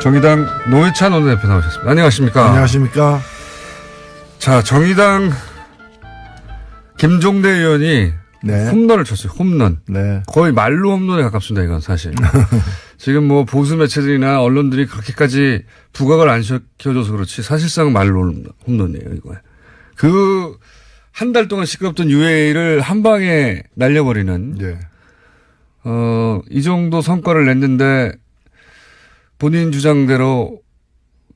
정의당 노회찬 원내대표 나오셨습니다. 안녕하십니까? 안녕하십니까? 자, 정의당 김종대 의원이 네. 홈런을 쳤어요. 홈런. 네. 거의 말로 홈런에 가깝습니다. 이건 사실. 지금 뭐 보수 매체들이나 언론들이 그렇게까지 부각을 안 시켜줘서 그렇지 사실상 말로 홈런이에요. 이거. 한 달 동안 시끄럽던 UA를 한 방에 날려버리는. 네. 이 정도 성과를 냈는데 본인 주장대로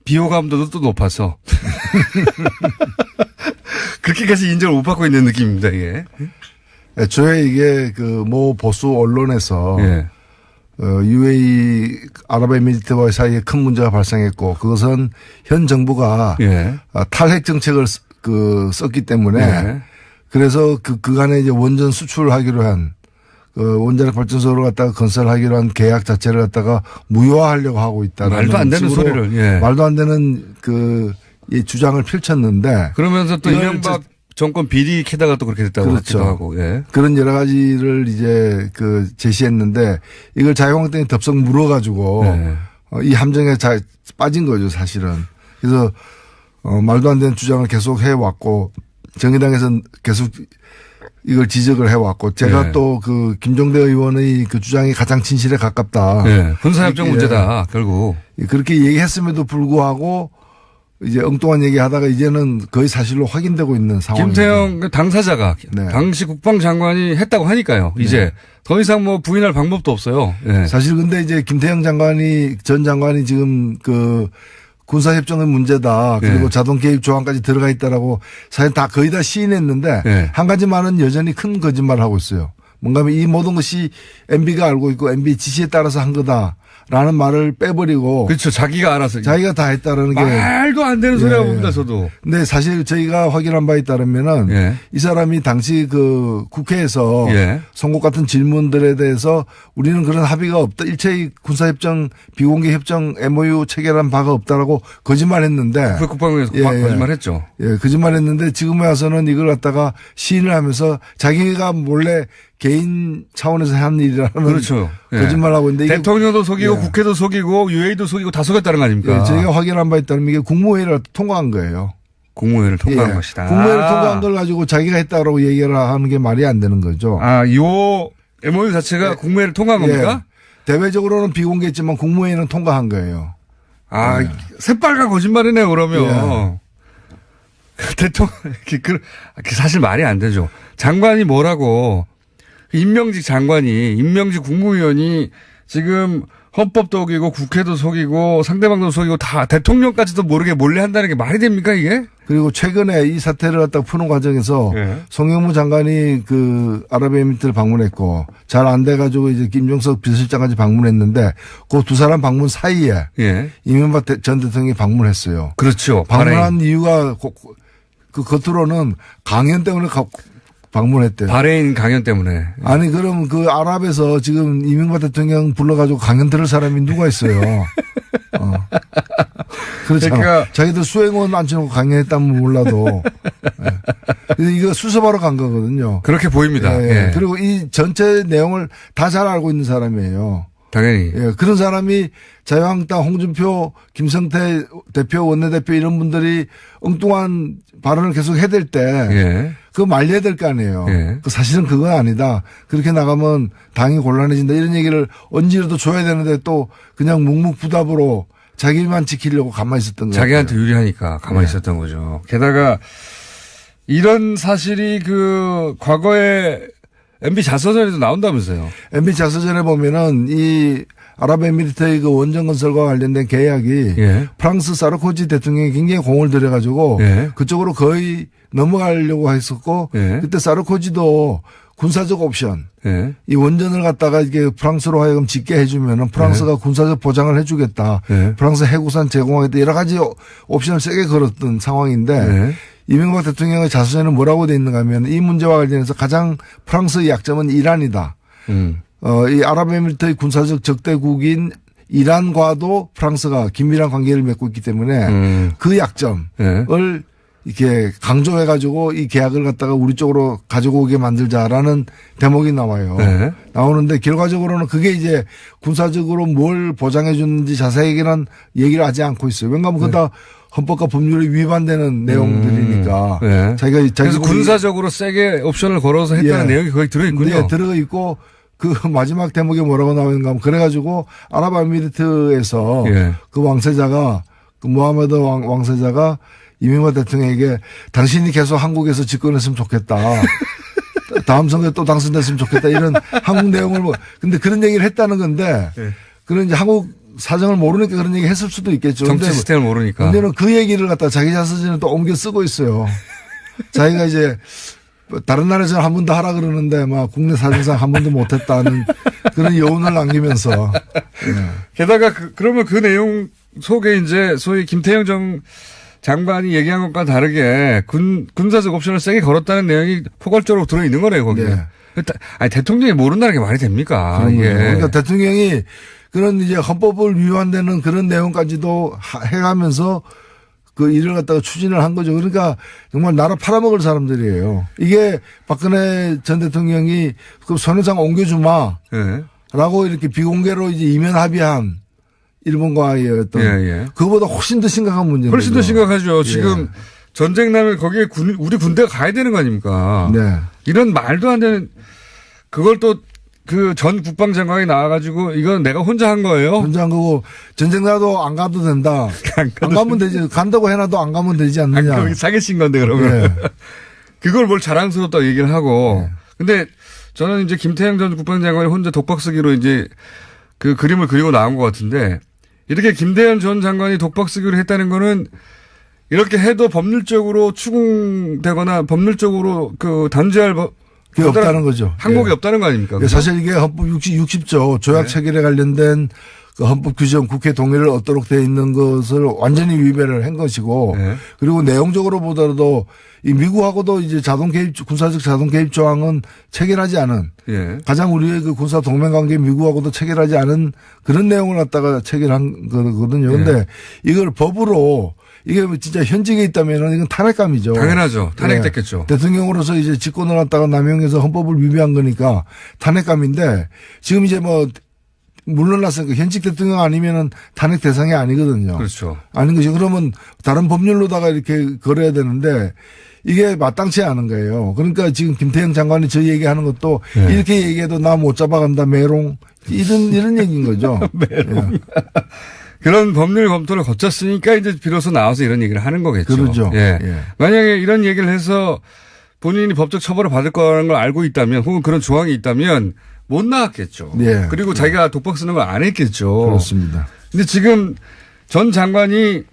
비호감도도 또 높아서 그렇게까지 인정을 못 받고 있는 느낌입니다. 이게. 애초에 이게 모 보수 언론에서 예. UAE 아랍에미리트와 사이에 큰 문제가 발생했고 그것은 현 정부가 예. 탈핵 정책을 썼기 때문에 예. 그래서 그간에 이제 원전 수출하기로 한 원자력 발전소를 갖다가 건설하기로 한 계약 자체를 갖다가 무효화하려고 하고 있다는 말도 안 되는 소리를. 예. 말도 안 되는 이 주장을 펼쳤는데 그러면서 또 이명박 정권 비리 캐다가 또 그렇게 됐다고 그렇죠. 하고. 예. 그런 여러 가지를 이제 제시했는데 이걸 자유한국당이 덥석 물어가지고 네. 이 함정에 빠진 거죠 사실은. 그래서 말도 안 되는 주장을 계속 해왔고 정의당에서는 계속 이걸 지적을 해왔고 제가 네. 또 김종대 의원의 그 주장이 가장 진실에 가깝다. 네. 군사협정 문제다 결국. 그렇게 얘기했음에도 불구하고 이제 엉뚱한 얘기하다가 이제는 거의 사실로 확인되고 있는 상황입니다. 김태형 당사자가 네. 당시 국방장관이 했다고 하니까요. 이제 네. 더 이상 뭐 부인할 방법도 없어요. 네. 사실 근데 이제 김태형 전 장관이 지금 군사협정의 문제다. 그리고 네. 자동 개입 조항까지 들어가 있다라고 사실 다 거의 다 시인했는데 네. 한 가지만은 여전히 큰 거짓말을 하고 있어요. 뭔가 하면 이 모든 것이 MB가 알고 있고 MB 지시에 따라서 한 거다라는 말을 빼버리고. 그렇죠. 자기가 알아서. 자기가 다 했다라는 게. 말도 안 되는 소리라고 봅니다. 저도. 근데 사실 저희가 확인한 바에 따르면은 예. 이 사람이 당시 국회에서 예. 선거 같은 질문들에 대해서 우리는 그런 합의가 없다. 일체의 군사협정 비공개 협정 MOU 체결한 바가 없다라고 거짓말했는데. 그 국방부에서 거짓말했죠. 예, 거짓말했는데 지금에 와서는 이걸 갖다가 시인을 하면서 자기가 몰래 개인 차원에서 한 일이라는 그렇죠. 거짓말하고 있는데 대통령도 속이고 예. 국회도 속이고 UA도 속이고 다 속였다는 거 아닙니까? 예, 저희가 확인한 바에 따르면 이게 국무회의를 통과한 거예요. 국무회의를 통과한 예. 것이다. 국무회의를 통과한 걸 가지고 자기가 했다고 얘기를 하는 게 말이 안 되는 거죠. 요 MOU 자체가 예. 국무회의를 통과한 겁니까? 예. 대외적으로는 비공개했지만 국무회의는 통과한 거예요. 예. 새빨간 거짓말이네요, 그러면. 대통령, 사실 말이 안 되죠. 장관이 뭐라고, 임명직 장관이, 임명직 국무위원이 지금 헌법도 속이고 국회도 속이고 상대방도 속이고 다 대통령까지도 모르게 몰래 한다는 게 말이 됩니까, 이게? 그리고 최근에 이 사태를 갖다 푸는 과정에서 송영무 장관이 아랍에미리트를 방문했고 잘 안 돼가지고 이제 김종석 비서실장까지 방문했는데 그 두 사람 방문 사이에 이명박 전 대통령이 방문했어요. 그렇죠. 방문한 이유가 겉으로는 강연 때문에 방문했대요. 바레인 강연 때문에. 아니 그럼 아랍에서 지금 이명박 대통령 불러가지고 강연 들을 사람이 누가 있어요. 그렇잖아. 그러니까 자기들 수행원 앉혀놓고 강연했다면 몰라도. 네. 이거 수습하러 간 거거든요. 그렇게 보입니다. 예. 그리고 이 전체 내용을 다 잘 알고 있는 사람이에요. 당연히. 예. 그런 사람이 자유한국당 홍준표, 김성태 대표, 원내대표 이런 분들이 엉뚱한 발언을 계속 해댈 때 그거 말려야 될 거 아니에요. 사실은 그건 아니다. 그렇게 나가면 당이 곤란해진다. 이런 얘기를 언제라도 줘야 되는데 또 그냥 묵묵부답으로 자기만 지키려고 가만히 있었던 거예요. 자기한테 유리하니까 가만히 있었던 거죠. 게다가 이런 사실이 과거에 MB 자서전에도 나온다면서요. MB 자서전에 보면은 이 아랍에미리트의 원전 건설과 관련된 계약이 프랑스 사르코지 대통령이 굉장히 공을 들여가지고 그쪽으로 거의 넘어가려고 했었고 그때 사르코지도 군사적 옵션 이 원전을 갖다가 이게 프랑스로 하여금 짓게 해주면은 프랑스가 군사적 보장을 해주겠다. 프랑스 해구산 제공하겠다. 여러 가지 옵션을 세게 걸었던 상황인데 이명박 대통령의 자서전에 뭐라고 돼 있는가 하면 이 문제와 관련해서 가장 프랑스의 약점은 이란이다. 이 아랍에미리트의 군사적 적대국인 이란과도 프랑스가 긴밀한 관계를 맺고 있기 때문에 그 약점을 이렇게 강조해가지고 이 계약을 갖다가 우리 쪽으로 가지고 오게 만들자라는 대목이 나와요. 네. 나오는데 결과적으로는 그게 이제 군사적으로 뭘 보장해 주는지 자세하게는 얘기를 하지 않고 있어요. 왜냐하면 그거 다 헌법과 법률에 위반되는 내용들이니까. 네. 그래서 군사적으로 세게 옵션을 걸어서 했다는 내용이 거기 들어있군요. 네, 들어있고 그 마지막 대목에 뭐라고 나오는가 하면 그래가지고 아랍에미리트에서 그 왕세자가 그 무하메드 왕세자가 이명박 대통령에게 당신이 계속 한국에서 집권했으면 좋겠다. 다음 선거에 또 당선됐으면 좋겠다. 이런 한국 내용을 근데 그런 얘기를 했다는 건데 그런 이제 한국 사정을 모르니까 그런 얘기 했을 수도 있겠죠. 정치 시스템을 모르니까. 근데는 그 얘기를 갖다 자기 자서전에 또 옮겨 쓰고 있어요. 자기가 이제 다른 나라에서는 한 번도 하라 그러는데 막 국내 사정상 한 번도 못했다는 그런 여운을 남기면서. 게다가 그러면 그 내용 속에 이제 소위 김태형 장관이 얘기한 것과 다르게 군사적 옵션을 세게 걸었다는 내용이 포괄적으로 들어있는 거네요, 거기에. 네. 아니, 대통령이 모른다는 게 말이 됩니까? 그러니까 대통령이 그런 이제 헌법을 위반되는 그런 내용까지도 해가면서 그 일을 갖다가 추진을 한 거죠. 그러니까 정말 나라 팔아먹을 사람들이에요. 이게 박근혜 전 대통령이 그 손해상 옮겨주마. 라고 이렇게 비공개로 이제 이면 합의한 일본과의 어떤 그거보다 훨씬 더 심각한 문제입니다. 훨씬 더 심각하죠. 지금 전쟁 나면 거기에 우리 군대가 가야 되는 거 아닙니까? 네. 이런 말도 안 되는 그걸 또 그 전 국방장관이 나와가지고 이건 내가 혼자 한 거예요. 혼자 한 거고 전쟁 나도 안 가도 된다. 안 가면 되지. 간다고 해놔도 안 가면 되지 않느냐. 거기 사기친 건데 그러면. 그걸 뭘 자랑스럽다고 얘기를 하고. 근데 저는 이제 김태형 전 국방장관이 혼자 독박 쓰기로 이제 그 그림을 그리고 나온 것 같은데 이렇게 김대현 전 장관이 독박 쓰기로 했다는 거는 이렇게 해도 법률적으로 추궁되거나 법률적으로 그 단죄할 그게 없다는 거죠. 항목이 없다는 거 아닙니까? 사실 이게 헌법 60조 조약 체결에 관련된 그 헌법 규정 국회 동의를 얻도록 되어 있는 것을 완전히 위배를 한 것이고 그리고 내용적으로 보더라도 이 미국하고도 이제 군사적 자동 개입 조항은 체결하지 않은 가장 우리의 그 군사 동맹 관계 미국하고도 체결하지 않은 그런 내용을 갖다가 체결한 거거든요. 그런데 이걸 법으로 이게 진짜 현직에 있다면 이건 탄핵감이죠. 당연하죠. 탄핵됐겠죠. 대통령으로서 이제 직권을 갖다가 남용해서 헌법을 위배한 거니까 탄핵감인데 지금 이제 뭐 물러났으니까 현직 대통령 아니면은 탄핵 대상이 아니거든요. 그렇죠. 아닌 것이 그러면 다른 법률로다가 이렇게 걸어야 되는데 이게 마땅치 않은 거예요. 그러니까 지금 김태형 장관이 저 얘기하는 것도 이렇게 얘기해도 나 못 잡아간다 메롱 이런 얘기인 거죠. 메롱. 그런 법률 검토를 거쳤으니까 이제 비로소 나와서 이런 얘기를 하는 거겠죠. 그렇죠. 만약에 이런 얘기를 해서 본인이 법적 처벌을 받을 거라는 걸 알고 있다면 혹은 그런 조항이 있다면 못 나왔겠죠. 그리고 자기가 독박 쓰는 걸 안 했겠죠. 그렇습니다. 근데 지금 전 장관이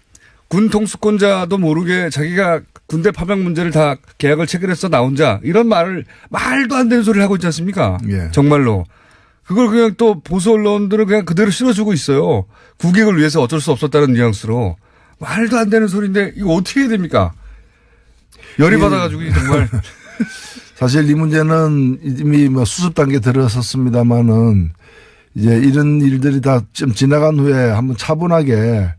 군 통수권자도 모르게 자기가 군대 파병 문제를 다 계약을 체결해서 나 혼자 이런 말도 안 되는 소리를 하고 있지 않습니까? 정말로. 그걸 그냥 또 보수 언론들은 그냥 그대로 실어주고 있어요. 국익을 위해서 어쩔 수 없었다는 뉘앙스로. 말도 안 되는 소리인데 이거 어떻게 해야 됩니까? 열이 받아가지고 정말. 사실 이 문제는 이미 뭐 수습 단계에 들어섰습니다만은 이제 이런 일들이 다 좀 지나간 후에 한번 차분하게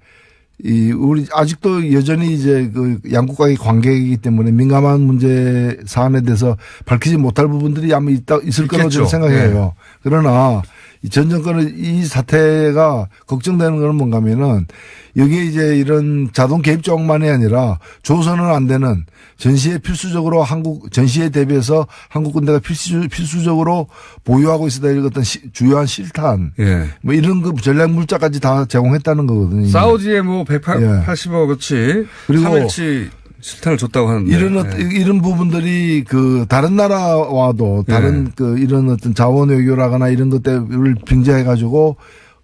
우리 아직도 여전히 이제 그 양국 간의 관계이기 때문에 민감한 문제 사안에 대해서 밝히지 못할 부분들이 아마 있을 거라고 저는 생각해요. 그러나 전 정권의 이 사태가 걱정되는 건 뭔가 하면은 여기에 이제 이런 자동 개입 조항만이 아니라 조선은 안 되는 전시에 필수적으로 전시에 대비해서 한국 군대가 필수적으로 보유하고 있어야 될 어떤 주요한 실탄 뭐 이런 그 전략 물자까지 다 제공했다는 거거든요. 사우디에 뭐 180억어치 그리고 3일치 실탄을 줬다고 하는데 이런 부분들이 그 다른 나라와도 다른 그 이런 어떤 자원 외교라거나 이런 것들을 빙자해 가지고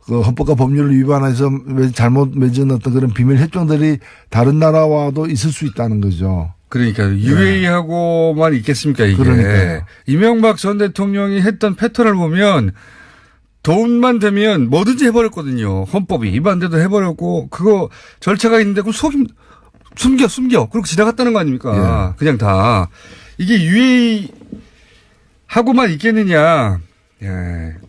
그 헌법과 법률을 위반해서 잘못 맺은 어떤 그런 비밀 협정들이 다른 나라와도 있을 수 있다는 거죠. 그러니까 UAE하고만 있겠습니까 이게. 그러니까요. 이명박 전 대통령이 했던 패턴을 보면 돈만 되면 뭐든지 해버렸거든요. 헌법이 위반돼도 해버렸고 그거 절차가 있는데 그럼 숨겨. 그렇게 지나갔다는 거 아닙니까? 그냥 다. 이게 UAE하고만 있겠느냐.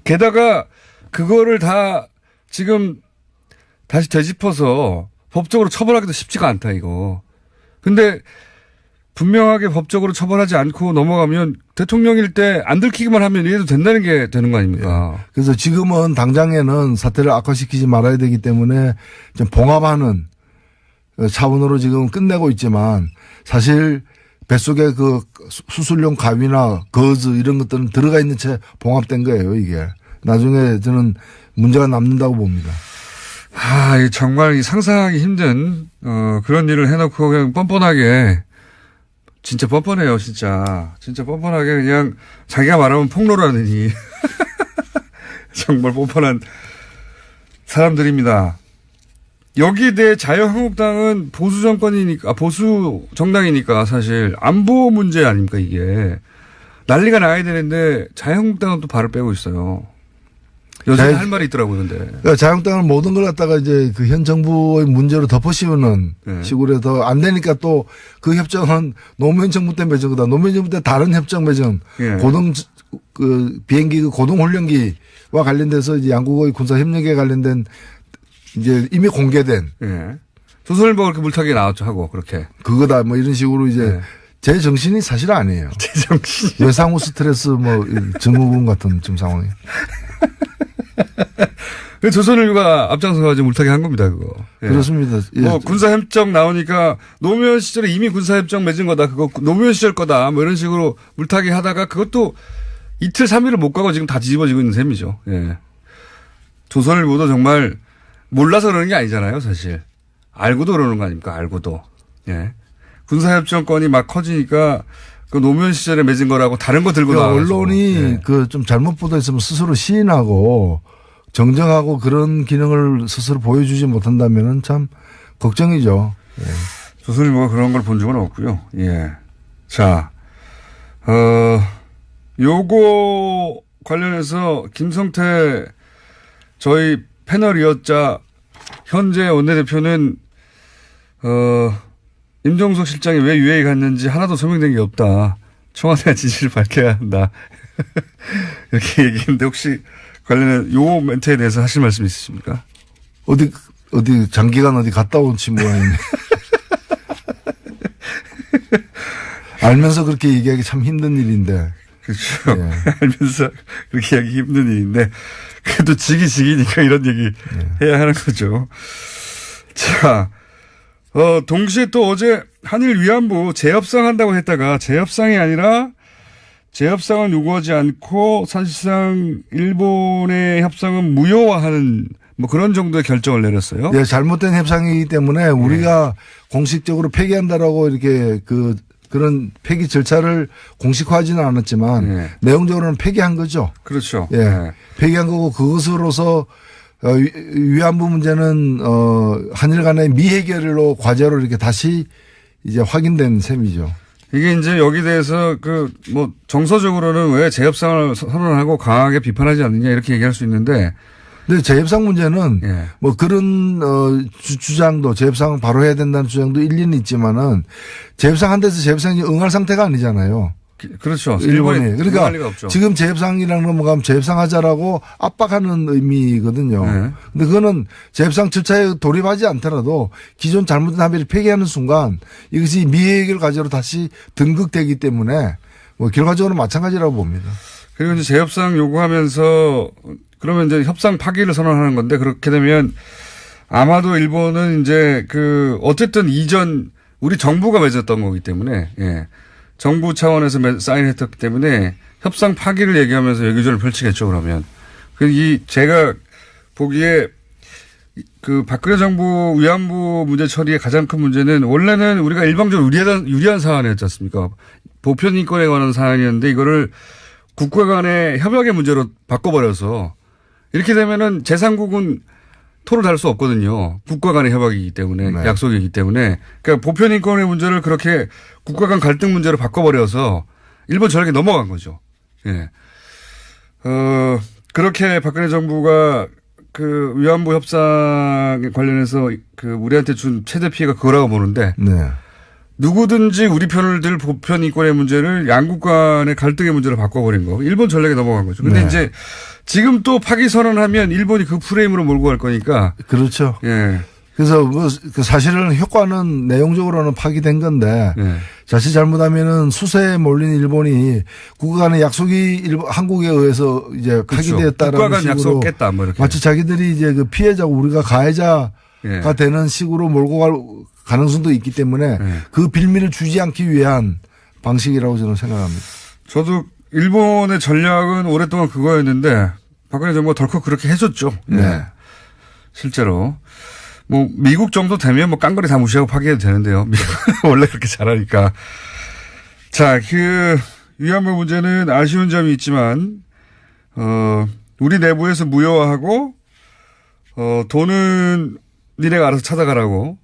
게다가 그거를 다 지금 다시 되짚어서 법적으로 처벌하기도 쉽지가 않다 이거. 근데 분명하게 법적으로 처벌하지 않고 넘어가면 대통령일 때 안 들키기만 하면 이래도 된다는 게 되는 거 아닙니까? 예. 그래서 지금은 당장에는 사태를 악화시키지 말아야 되기 때문에 좀 봉합하는 차원으로 지금 끝내고 있지만 사실 뱃속에 그 수술용 가위나 거즈 이런 것들은 들어가 있는 채 봉합된 거예요, 이게. 나중에 저는 문제가 남는다고 봅니다. 정말 상상하기 힘든, 그런 일을 해놓고 그냥 뻔뻔하게, 진짜 뻔뻔해요, 진짜. 진짜 뻔뻔하게 그냥 자기가 말하면 폭로라느니. 정말 뻔뻔한 사람들입니다. 여기에 대해 자유한국당은 보수 정권이니까, 보수 정당이니까 사실 안보 문제 아닙니까, 이게. 난리가 나야 되는데 자유한국당은 또 발을 빼고 있어요. 여전히 할 말이 있더라고요, 근데. 그러니까 자유한국당은 모든 걸 갖다가 이제 그 현 정부의 문제로 덮어씌우는 네. 식으로 해서 안 되니까 또 그 협정은 노무현 정부 때 맺은 거다. 노무현 정부 때 다른 협정 맺은 네. 비행기 고동훈련기와 관련돼서 이제 양국의 군사협력에 관련된 이제 이미 공개된. 네. 조선일보 그렇게 물타기에 나왔죠, 하고, 그렇게. 그거다, 뭐 이런 식으로 이제 네. 제 정신이 사실 아니에요. 제 정신. 외상후 스트레스 증후군 같은 좀 상황이. 조선일보가 앞장서가지고 물타기 한 겁니다, 그거. 예. 그렇습니다. 예. 뭐 군사협정 나오니까 노무현 시절에 이미 군사협정 맺은 거다. 그거 노무현 시절 거다. 뭐 이런 식으로 물타기 하다가 그것도 이틀 3일을 못 가고 지금 다 뒤집어지고 있는 셈이죠. 예. 조선일보도 정말 몰라서 그러는 게 아니잖아요, 사실. 알고도 그러는 거 아닙니까? 알고도. 예. 군사협정권이 막 커지니까 그 노무현 시절에 맺은 거라고 다른 거 들고 나와서 언론이 예. 그 좀 잘못 보도했으면 스스로 시인하고 정정하고 그런 기능을 스스로 보여주지 못한다면은 참 걱정이죠. 예. 조선일보가 그런 걸 본 적은 없고요. 예. 자, 요거 관련해서 김성태 저희 패널이었자 현재 원내대표는 임종석 실장이 왜 UAE 갔는지 하나도 설명된 게 없다. 청와대가 진실을 밝혀야 한다. 이렇게 얘기했는데 혹시 관련해 요 멘트에 대해서 하실 말씀 있으십니까? 어디 장기간 어디 갔다 온 친구가 있네. 알면서 그렇게 얘기하기 참 힘든 일인데. 그렇죠. 예. 알면서 그렇게 하기 힘든 일인데 그래도 지기니까 이런 얘기 해야 하는 거죠. 자, 동시에 또 어제 한일 위안부 재협상 한다고 했다가 재협상이 아니라 재협상은 요구하지 않고 사실상 일본의 협상은 무효화하는 뭐 그런 정도의 결정을 내렸어요. 네, 잘못된 협상이기 때문에 우리가 공식적으로 폐기한다라고 이렇게 그런 폐기 절차를 공식화하지는 않았지만 내용적으로는 폐기한 거죠. 그렇죠. 예. 네. 폐기한 거고 그것으로서 위안부 문제는 한일 간의 미해결로 과제로 이렇게 다시 이제 확인된 셈이죠. 이게 이제 여기 대해서 뭐 정서적으로는 왜 재협상을 선언하고 강하게 비판하지 않느냐 이렇게 얘기할 수 있는데. 근데 재협상 문제는 뭐 그런 주장도 재협상 바로 해야 된다는 주장도 일리는 있지만은 재협상 한 데서 재협상이 응할 상태가 아니잖아요. 그렇죠. 일본이. 그러니까 지금 재협상이랑 넘어가면 재협상하자라고 압박하는 의미거든요. 근데 그거는 재협상 절차에 돌입하지 않더라도 기존 잘못된 합의를 폐기하는 순간 이것이 미해결 과제로 다시 등극되기 때문에 뭐 결과적으로 마찬가지라고 봅니다. 그리고 이제 재협상 요구하면서 그러면 이제 협상 파기를 선언하는 건데 그렇게 되면 아마도 일본은 이제 어쨌든 이전 우리 정부가 맺었던 거기 때문에 정부 차원에서 사인했기 때문에 협상 파기를 얘기하면서 외교전을 펼치겠죠, 그러면. 제가 보기에 박근혜 정부 위안부 문제 처리의 가장 큰 문제는 원래는 우리가 일방적으로 유리한 사안이었지 않습니까? 보편 인권에 관한 사안이었는데 이거를 국가 간의 협약의 문제로 바꿔버려서 이렇게 되면은 제3국은 토를 달 수 없거든요. 국가 간의 협약이기 때문에, 약속이기 때문에. 그러니까 보편 인권의 문제를 그렇게 국가 간 갈등 문제로 바꿔버려서 일본 전략에 넘어간 거죠. 예. 그렇게 박근혜 정부가 위안부 협상에 관련해서 우리한테 준 최대 피해가 그거라고 보는데. 누구든지 우리 편을 들 보편 인권의 문제를 양국 간의 갈등의 문제로 바꿔버린 거. 일본 전략에 넘어간 거죠. 근데 이제 지금 또 파기 선언하면 일본이 그 프레임으로 몰고 갈 거니까. 그렇죠. 예. 그래서 뭐 사실은 효과는 내용적으로는 파기된 건데 자칫 잘못하면은 수세에 몰린 일본이 국가 간의 약속이 한국에 의해서 이제 파기되었다라는 국가 간 식으로 약속했다 뭐 이렇게. 마치 자기들이 이제 그 피해자고 우리가 가해자가 되는 식으로 몰고 갈 가능성도 있기 때문에 그 빌미를 주지 않기 위한 방식이라고 저는 생각합니다. 저도 일본의 전략은 오랫동안 그거였는데 박근혜 정부가 덜컥 그렇게 해줬죠. 네. 실제로. 뭐 미국 정도 되면 뭐 깡그리 다 무시하고 파기해도 되는데요. 미국은 원래 그렇게 잘하니까. 자, 그 위안부 문제는 아쉬운 점이 있지만 우리 내부에서 무효화하고 돈은 니네가 알아서 찾아가라고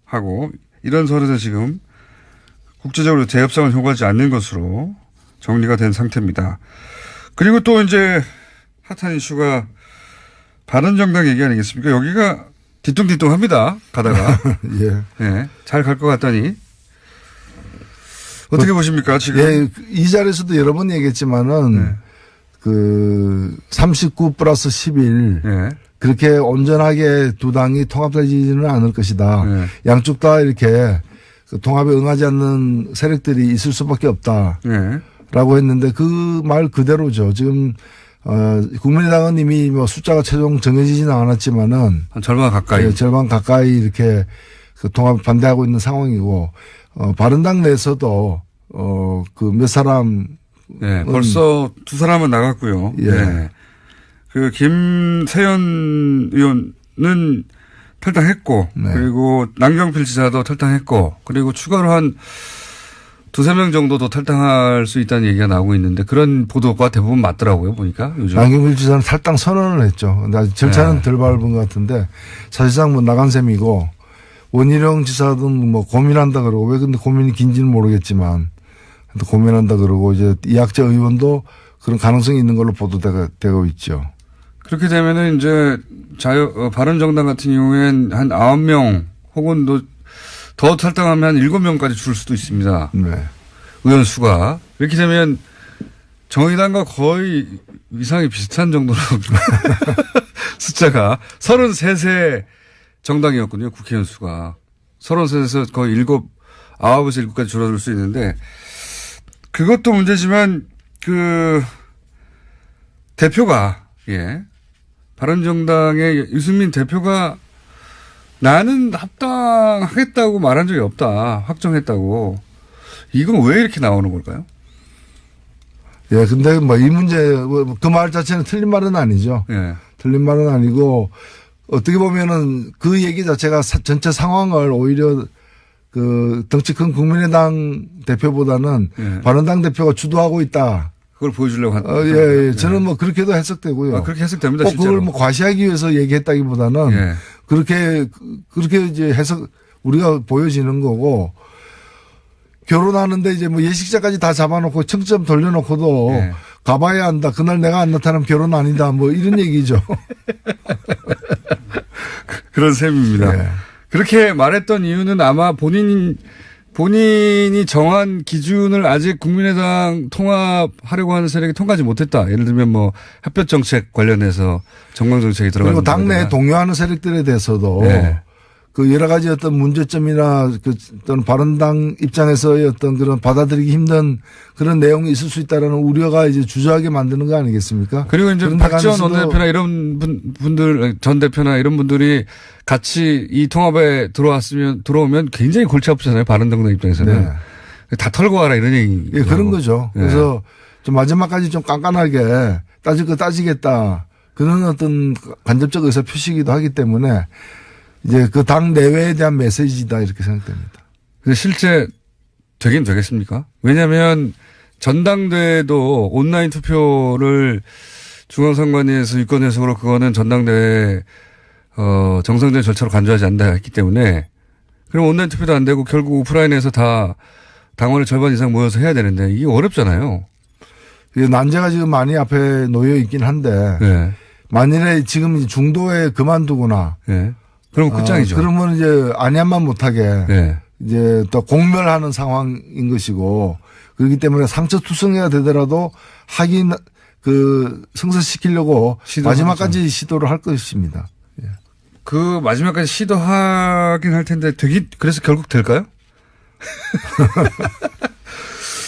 하고 이런 선에서 지금 국제적으로 재협상은 효과하지 않는 것으로 정리가 된 상태입니다. 그리고 또 이제 핫한 이슈가 바른정당 얘기 아니겠습니까? 여기가 뒤뚱뒤뚱합니다. 가다가. 예. 예. 잘 갈 것 같다니. 어떻게 보십니까, 지금? 예, 이 자리에서도 여러 번 얘기했지만은 그 39 플러스 11. 예. 그렇게 온전하게 두 당이 통합되지는 않을 것이다. 양쪽 다 이렇게 그 통합에 응하지 않는 세력들이 있을 수밖에 없다. 라고 했는데 그 말 그대로죠. 지금 국민의당은 이미 뭐 숫자가 최종 정해지지는 않았지만은 한 절반 가까이. 네, 절반 가까이 이렇게 그 통합 반대하고 있는 상황이고 바른당 내에서도 그 몇 사람 네, 벌써 두 사람은 나갔고요. 예. 네. 그 김세연 의원은 탈당했고 네. 그리고 남경필 지사도 탈당했고 그리고 추가로 한 두세 명 정도도 탈당할 수 있다는 얘기가 나오고 있는데 그런 보도가 대부분 맞더라고요. 보니까 요즘. 남경필 지사는 탈당 선언을 했죠. 근데 아직 절차는 네. 덜 밟은 것 같은데 사실상 뭐 나간 셈이고 원희룡 지사도 뭐 고민한다 그러고 왜 근데 고민이 긴지는 모르겠지만 고민한다 그러고 이제 이학재 의원도 그런 가능성이 있는 걸로 보도되고 있죠. 그렇게 되면은 이제 바른정당 같은 경우엔 한 9명 혹은 더 탈당하면 한 7명까지 줄 수도 있습니다. 네. 의원 수가. 이렇게 되면 정의당과 거의 위상이 비슷한 정도로 숫자가 33세 정당이었거든요. 국회의원 수가. 33에서 거의 9에서 7까지 줄어들 수 있는데 그것도 문제지만 그 대표가 바른정당의 유승민 대표가 나는 합당하겠다고 말한 적이 없다. 확정했다고. 이건 왜 이렇게 나오는 걸까요? 예, 근데 뭐 이 문제, 그 말 자체는 틀린 말은 아니죠. 예. 틀린 말은 아니고 어떻게 보면은 그 얘기 자체가 전체 상황을 오히려 그 덩치 큰 국민의당 대표보다는 바른당 대표가 주도하고 있다. 그걸 보여주려고 한. 예. 저는 뭐 그렇게도 해석되고요. 그렇게 해석됩니다. 꼭 실제로. 그걸 뭐 과시하기 위해서 얘기했다기보다는 그렇게 이제 해석 우리가 보여지는 거고 결혼하는데 이제 뭐 예식자까지 다 잡아놓고 청점 돌려놓고도 가봐야 한다. 그날 내가 안 나타나면 결혼 아니다. 뭐 이런 얘기죠. 그런 셈입니다. 그렇게 말했던 이유는 아마 본인이 정한 기준을 아직 국민의당 통합하려고 하는 세력이 통과하지 못했다. 예를 들면 뭐 햇볕 정책 관련해서 정강 정책이 들어가는 그리고 당내에 동요하는 세력들에 대해서도 그 여러 가지 어떤 문제점이나 그 어떤 바른당 입장에서의 어떤 그런 받아들이기 힘든 그런 내용이 있을 수 있다라는 우려가 이제 주저하게 만드는 거 아니겠습니까? 그리고 이제 박지원 원내대표나 이런 분들 전 대표나 이런 분들이 같이 이 통합에 들어오면 굉장히 골치 아프잖아요. 바른정당 입장에서는. 다 털고 와라 이런 얘기. 예, 그런 거죠. 그래서 좀 마지막까지 좀 깐깐하게 따질 거 따지겠다. 그런 어떤 간접적 의사 표시이기도 하기 때문에 이제 그 당 내외에 대한 메시지다 이렇게 생각됩니다. 근데 실제 되긴 되겠습니까? 왜냐하면 전당대회도 온라인 투표를 중앙선관위에서 유권 해석으로 그거는 전당대회 정상적인 절차로 간주하지 않는다 했기 때문에 그럼 온라인 투표도 안 되고 결국 오프라인에서 다 당원의 절반 이상 모여서 해야 되는데 이게 어렵잖아요. 난제가 지금 많이 앞에 놓여 있긴 한데 만일에 지금 중도에 그만두거나 그럼 끝장이죠. 그러면 이제 안양만 못하게 이제 또 공멸하는 상황인 것이고 그렇기 때문에 상처투성이가 되더라도 하긴 그 성사시키려고 마지막까지 시도를 할 것입니다. 그 마지막까지 시도하긴 할 텐데 그래서 결국 될까요?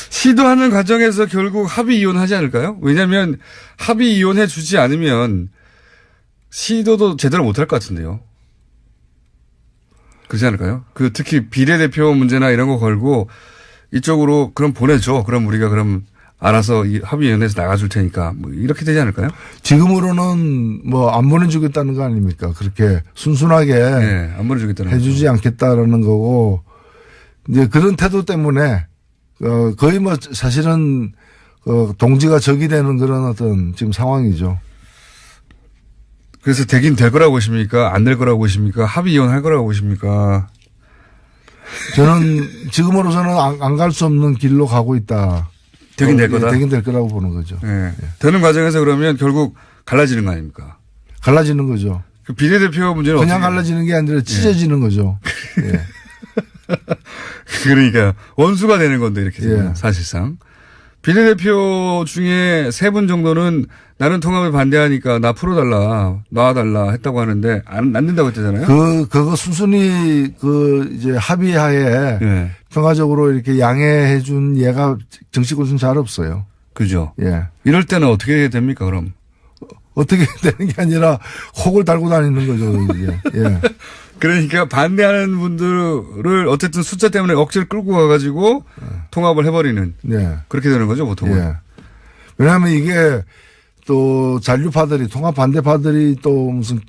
시도하는 과정에서 결국 합의 이혼하지 않을까요? 왜냐하면 합의 이혼해 주지 않으면 시도도 제대로 못할 것 같은데요. 그렇지 않을까요? 특히 비례대표 문제나 이런 거 걸고 이쪽으로 그럼 보내줘. 그럼 우리가 그럼 알아서 합의위원회에서 나가줄 테니까 뭐 이렇게 되지 않을까요? 지금으로는 뭐 안 보내주겠다는 거 아닙니까? 그렇게 순순하게 네, 안 보내주겠다는 해주지 거죠. 않겠다라는 거고 이제 그런 태도 때문에 거의 뭐 사실은 동지가 적이 되는 그런 어떤 지금 상황이죠. 그래서 되긴 될 거라고 보십니까? 안 될 거라고 보십니까? 합의 이혼할 거라고 보십니까? 저는 지금으로서는 안 갈 수 없는 길로 가고 있다. 되긴 될 거다. 되긴 될 거라고 보는 거죠. 네. 되는 과정에서 그러면 결국 갈라지는 거 아닙니까? 갈라지는 거죠. 그 비례대표 문제는 그냥 갈라지는 게 아니라 찢어지는 거죠. 예. 그러니까 원수가 되는 건데 이렇게 되면 사실상. 비례대표 중에 3분 정도는 나는 통합에 반대하니까 나 풀어달라, 놔달라 했다고 하는데 안 된다고 했잖아요. 그거 순순히 이제 합의하에 평화적으로 이렇게 양해해 준 예가 정치권은 잘 없어요. 그죠. 예. 이럴 때는 어떻게 됩니까, 그럼? 어떻게 되는 게 아니라 혹을 달고 다니는 거죠, 이제. 예. 그러니까 반대하는 분들을 어쨌든 숫자 때문에 억지를 끌고 가가지고 통합을 해버리는. 그렇게 되는 거죠, 보통은. 예. 왜냐하면 이게 또 잔류파들이 통합 반대파들이 또 무슨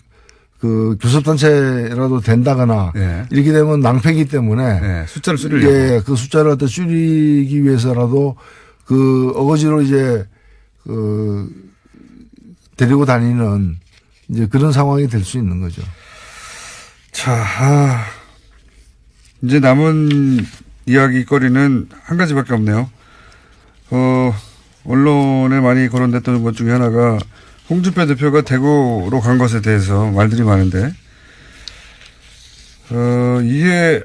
교섭단체라도 된다거나 이렇게 되면 낭패기 때문에 숫자를 줄이려고. 그 숫자를 갖다 줄이기 위해서라도 어거지로 이제 데리고 다니는 이제 그런 상황이 될 수 있는 거죠. 자, 이제 남은 이야기거리는 한 가지밖에 없네요. 언론에 많이 거론됐던 것 중에 하나가 홍준표 대표가 대구로 간 것에 대해서 말들이 많은데, 이게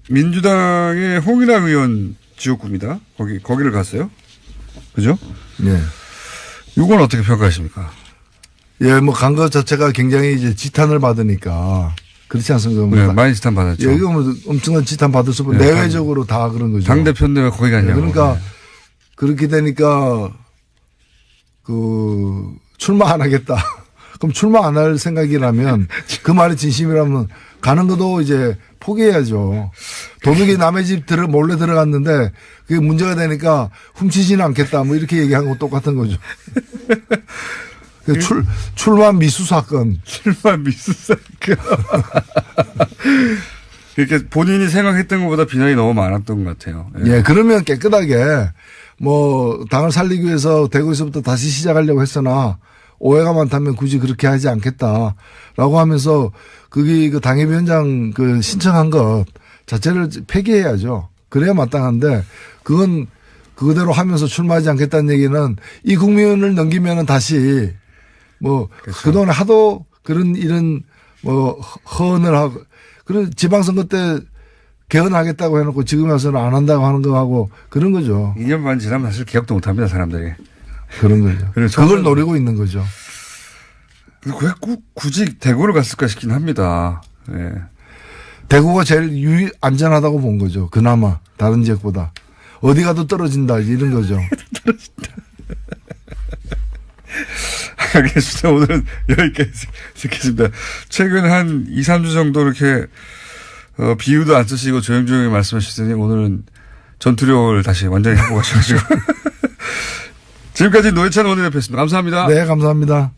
민주당의 홍일학 의원 지역구입니다. 거기를 갔어요. 그죠? 네. 이건 어떻게 평가하십니까? 예, 뭐 간 것 자체가 굉장히 이제 지탄을 받으니까. 그렇지 않습니까? 네, 많이 지탄 받았죠. 예, 이거 뭐 엄청난 지탄 받을 수 없고 내외적으로 다 그런 거죠. 당대표인데 왜 거기 갔냐고. 그러니까 그렇게 되니까 출마 안 하겠다. 그럼 출마 안 할 생각이라면 그 말이 진심이라면 가는 것도 이제 포기해야죠. 도둑이 남의 집 몰래 들어갔는데 그게 문제가 되니까 훔치지는 않겠다. 뭐 이렇게 얘기한 거 똑같은 거죠. 출마 미수 사건. 출마 미수 사건. 이렇게 본인이 생각했던 것보다 비난이 너무 많았던 것 같아요. 예, 그러면 깨끗하게 뭐 당을 살리기 위해서 대구에서부터 다시 시작하려고 했으나 오해가 많다면 굳이 그렇게 하지 않겠다라고 하면서 그게 당협위원장 신청한 것 자체를 폐기해야죠. 그래야 마땅한데 그건 그대로 하면서 출마하지 않겠다는 얘기는 이 국면을 넘기면은 다시 뭐 그렇죠. 그동안 하도 이런 허언을 하고 그런 지방선거 때 개헌하겠다고 해놓고 지금 와서는 안 한다고 하는 거하고 그런 거죠. 2년 반 지나면 사실 기억도 못 합니다, 사람들이. 그런 거죠. 그걸 노리고 있는 거죠. 왜 굳이 대구를 갔을까 싶긴 합니다. 네. 대구가 제일 안전하다고 본 거죠. 그나마 다른 지역보다. 어디 가도 떨어진다 이런 거죠. 떨어진다. 알겠습니다. 오늘은 여기까지 듣겠습니다. 최근 한 2, 3주 정도 이렇게 비유도 안 쓰시고 조용조용히 말씀하시더니 오늘은 전투력을 다시 완전히 하고 가셔가지고. 지금까지 노회찬 원내대표였습니다. 감사합니다. 네, 감사합니다.